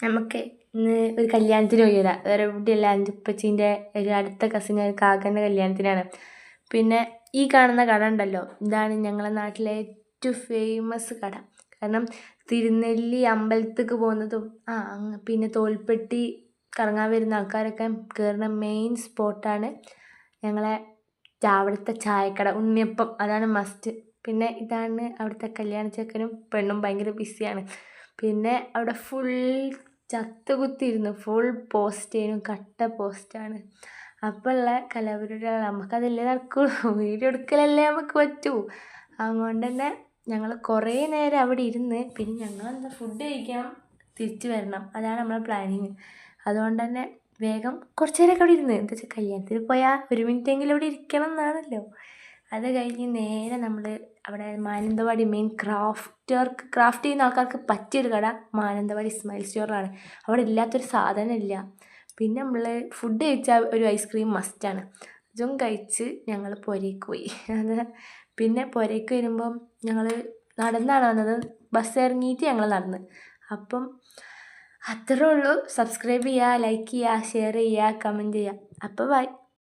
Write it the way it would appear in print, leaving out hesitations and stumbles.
നമുക്ക് ഇന്ന് ഒരു കല്യാണത്തിന് പോയി വരാം. വേറെ എവിടെയല്ല, എൻ്റെ ഉപ്പച്ചീൻ്റെ ഒരു അടുത്ത കസിന് കാക്കൻ്റെ കല്യാണത്തിനാണ്. പിന്നെ ഈ കാണുന്ന കട ഉണ്ടല്ലോ, ഇതാണ് ഞങ്ങളുടെ നാട്ടിലെ ഏറ്റവും ഫേമസ് കട. കാരണം തിരുനെല്ലി അമ്പലത്തേക്ക് പോകുന്നതും പിന്നെ തോൽപ്പെട്ടി കറങ്ങാൻ വരുന്ന ആൾക്കാരൊക്കെ കയറുന്ന മെയിൻ സ്പോട്ടാണ് ഞങ്ങളെ അവിടുത്തെ ചായക്കട. ഉണ്ണിയപ്പം അതാണ് മസ്റ്റ്. പിന്നെ ഇതാണ് അവിടുത്തെ കല്യാണ ചെക്കനും പെണ്ണും ഭയങ്കര ബിസിയാണ്. പിന്നെ അവിടെ ഫുൾ ചത്തുകുത്തിയിരുന്നു, ഫുൾ പോസ്റ്റേനും, കട്ട പോസ്റ്റാണ്. അപ്പോൾ ഉള്ള കലാപരിപാടികൾ നമുക്കതല്ലേ നടക്കുള്ളൂ, വീഡിയോ എടുക്കലല്ലേ നമുക്ക് പറ്റൂ. അതുകൊണ്ട് തന്നെ ഞങ്ങൾ കുറേ നേരം അവിടെ ഇരുന്ന് പിന്നെ ഞങ്ങളെന്താ ഫുഡ് കഴിക്കാൻ തിരിച്ചു വരണം, അതാണ് നമ്മളെ പ്ലാനിങ്. അതുകൊണ്ട് തന്നെ വേഗം കുറച്ച് നേരമൊക്കെ അവിടെ ഇരുന്ന്, എന്താ വെച്ചാൽ കല്യാണത്തിന് പോയാൽ 1 മിനിറ്റെങ്കിലും അവിടെ ഇരിക്കണം എന്നാണല്ലോ. അത് കഴിഞ്ഞ് നേരെ നമ്മൾ അവിടെ മാനന്തവാടി മെയിൻ ക്രാഫ്റ്റ് ചെയ്യുന്ന ആൾക്കാർക്ക് പറ്റിയൊരു കട മാനന്തവാടി സ്മൈൽ സ്റ്റോറാണ്. അവിടെ ഇല്ലാത്തൊരു സാധനമില്ല. പിന്നെ നമ്മൾ ഫുഡ് കഴിച്ചാൽ ഒരു ഐസ്ക്രീം മസ്റ്റാണ്. അതും കഴിച്ച് ഞങ്ങൾ പുരയ്ക്ക് പോയി. പിന്നെ പുരയ്ക്ക് വരുമ്പം ഞങ്ങൾ നടന്നാണ് വന്നത്, ബസ് ഇറങ്ങിയിട്ട് ഞങ്ങൾ നടന്ന്. അപ്പം അത്രേ ഉള്ളൂ. സബ്സ്ക്രൈബ് ചെയ്യുക, ലൈക്ക് ചെയ്യുക, ഷെയർ ചെയ്യുക, കമൻറ്റ് ചെയ്യുക. അപ്പോൾ ബൈ.